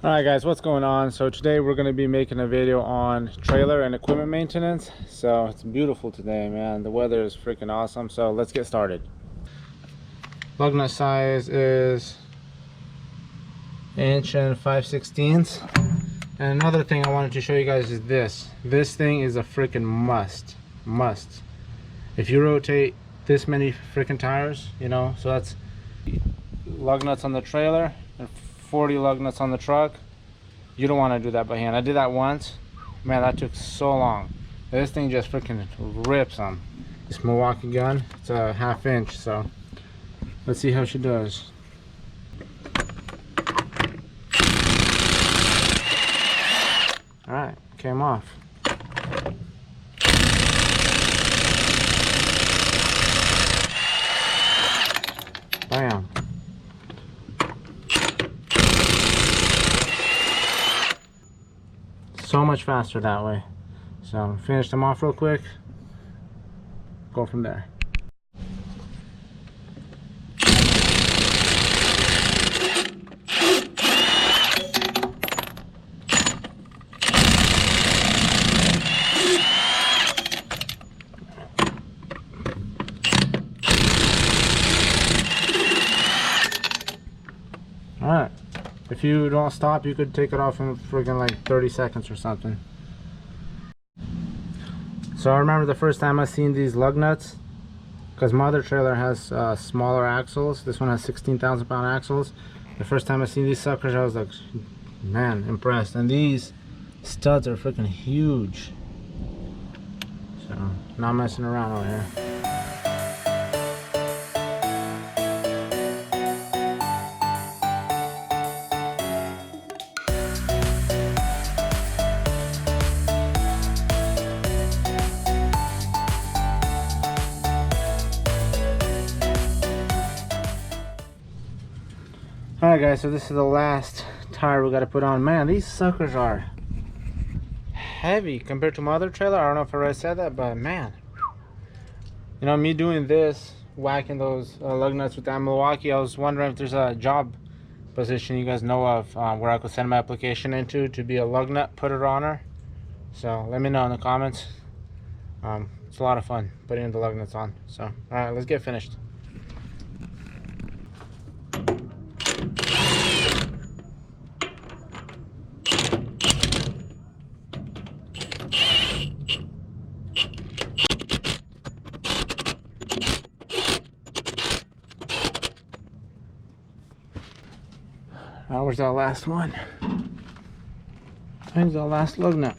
Alright guys, what's going on? So today we're going to be making a video on trailer and equipment maintenance. So it's beautiful today, man. The weather is freaking awesome. So let's get started. Lug nut size is 1 5/16 inches. And another thing I wanted to show you guys is this. This thing is a freaking must. If you rotate this many freaking tires, you know, so that's lug nuts on the trailer and 40 lug nuts on the truck. You don't want to do that by hand. I did that once, man. That took so long. This thing just freaking rips them. This Milwaukee gun, it's a 1/2 inch, so let's see how she does. All right, came off. Bam. So much faster that way. So finish them off real quick, go from there. Alright, if you don't stop, you could take it off in friggin' like 30 seconds or something. So I remember the first time I seen these lug nuts, because my other trailer has smaller axles. This one has 16,000 pound axles. The first time I seen these suckers, I was like, man, impressed. And these studs are freaking huge. So not messing around over here. Alright guys, so this is the last tire we got to put on. Man, these suckers are heavy compared to my other trailer. I don't know if I already said that, but man, you know, me doing this, whacking those lug nuts with that Milwaukee, I was wondering if there's a job position you guys know of where I could send my application into to be a lug nut putter on. So let me know in the comments. It's a lot of fun putting the lug nuts on. So alright, let's get finished. Where's that last one? Where's the last lug nut?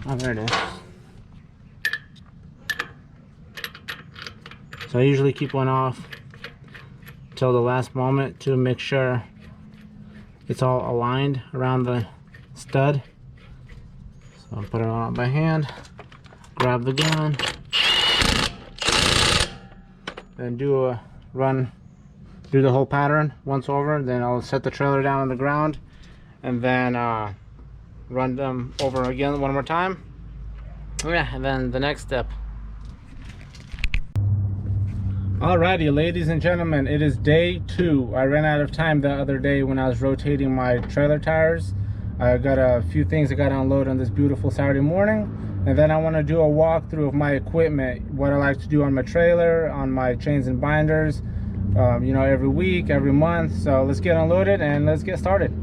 Oh, there it is. So I usually keep one off till the last moment to make sure it's all aligned around the stud. So I'll put it on by hand, grab the gun, then do a run. Do the whole pattern once over, then I'll set the trailer down on the ground and then run them over again one more time. Yeah, and then the next step. Alrighty, ladies and gentlemen, it is day 2. I ran out of time the other day when I was rotating my trailer tires. I got a few things I got to unload on this beautiful Saturday morning, and then I want to do a walkthrough of my equipment, what I like to do on my trailer, on my chains and binders. You know, every week, every month. So let's get unloaded and let's get started.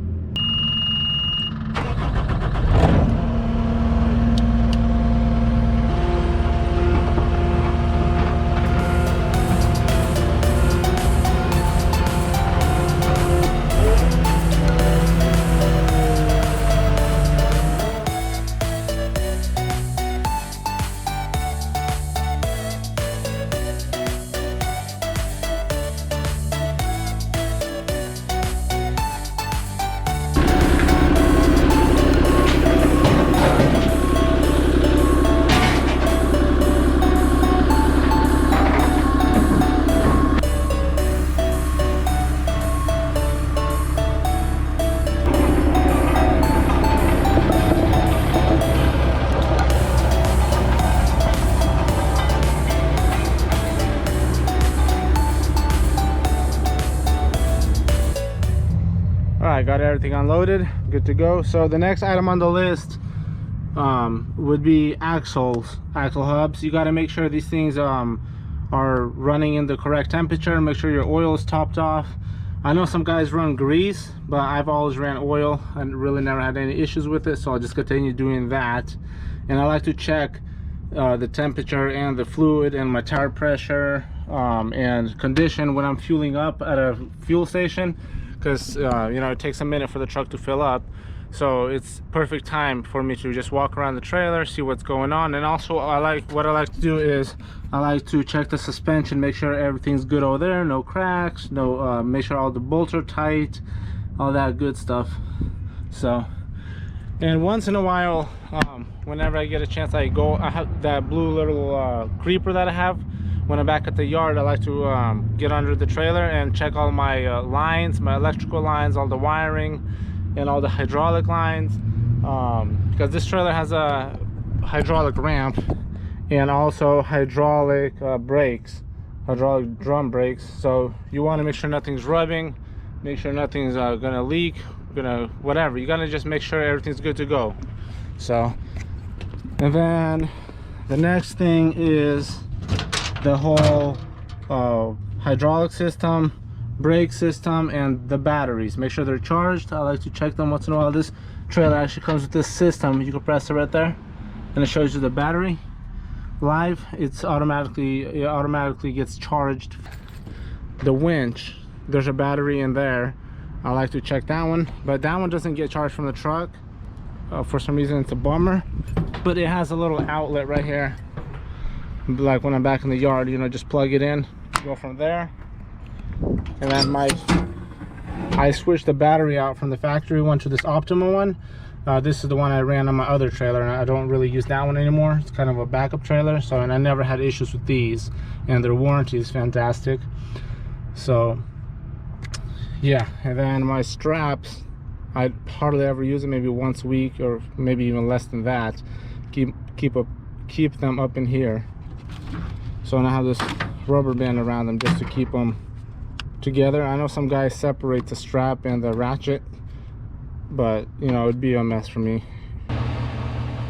right, got everything unloaded, good to go. So the next item on the list would be axle hubs. You got to make sure these things are running in the correct temperature. Make sure your oil is topped off. I know some guys run grease, but I've always ran oil and really never had any issues with it, so I'll just continue doing that. And I like to check the temperature and the fluid and my tire pressure and condition when I'm fueling up at a fuel station, because you know, it takes a minute for the truck to fill up. So it's perfect time for me to just walk around the trailer, see what's going on. And also what I like to do is I like to check the suspension, make sure everything's good over there, no cracks, no make sure all the bolts are tight, all that good stuff. So, and once in a while, whenever I get a chance, I have that blue little creeper that I have. When I'm back at the yard, I like to get under the trailer and check all my lines, my electrical lines, all the wiring, and all the hydraulic lines, because this trailer has a hydraulic ramp and also hydraulic brakes, hydraulic drum brakes. So you want to make sure nothing's rubbing, make sure nothing's gonna leak, whatever. You gotta just make sure everything's good to go. So, and then the next thing is the whole hydraulic system, brake system, and the batteries. Make sure they're charged. I like to check them once in a while. This trailer actually comes with this system. You can press it right there and it shows you the battery live. It automatically gets charged. The winch, there's a battery in there. I like to check that one, but that one doesn't get charged from the truck. For some reason it's a bummer, but it has a little outlet right here, like when I'm back in the yard, you know, just plug it in, go from there. And then I switched the battery out from the factory one to this Optima one. This is the one I ran on my other trailer, and I don't really use that one anymore. It's kind of a backup trailer. So, and I never had issues with these, and their warranty is fantastic. So yeah, and then my straps, I hardly ever use them, maybe once a week or maybe even less than that. Keep them up in here. So I have this rubber band around them just to keep them together. I know some guys separate the strap and the ratchet, but you know, it'd be a mess for me.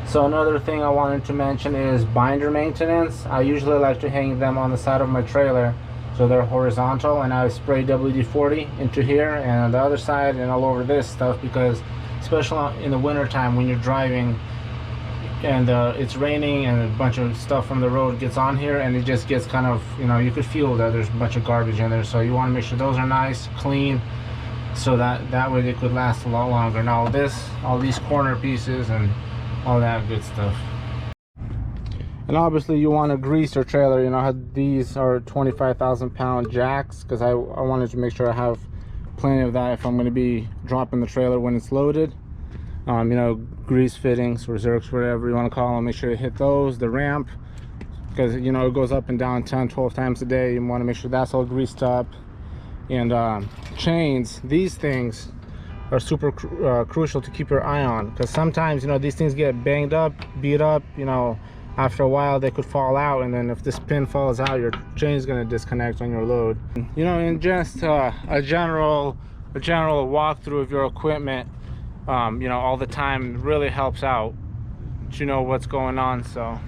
So another thing I wanted to mention is binder maintenance. I usually like to hang them on the side of my trailer so they're horizontal, and I spray WD-40 into here and on the other side and all over this stuff, because especially in the winter time when you're driving and it's raining and a bunch of stuff from the road gets on here, and it just gets kind of, you know, you could feel that there's a bunch of garbage in there. So you want to make sure those are nice, clean, so that way they could last a lot longer. And all these corner pieces and all that good stuff. And obviously you want to grease your trailer. You know, these are 25,000 pound jacks, because I wanted to make sure I have plenty of that if I'm going to be dropping the trailer when it's loaded. You know, grease fittings or zerks, whatever you want to call them. Make sure you hit those. The ramp, because you know it goes up and down 10-12 times a day. You want to make sure that's all greased up. And chains, these things are super crucial to keep your eye on, because sometimes, you know, these things get banged up, beat up. You know, after a while they could fall out, and then if this pin falls out, your chain is going to disconnect on your load. You know, and just a general walkthrough of your equipment, you know, all the time really helps out to know what's going on. So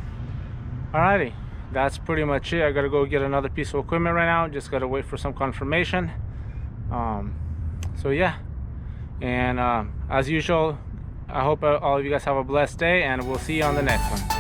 alrighty, that's pretty much it. I gotta go get another piece of equipment right now. Just gotta wait for some confirmation. So yeah, and as usual, I hope all of you guys have a blessed day, and we'll see you on the next one.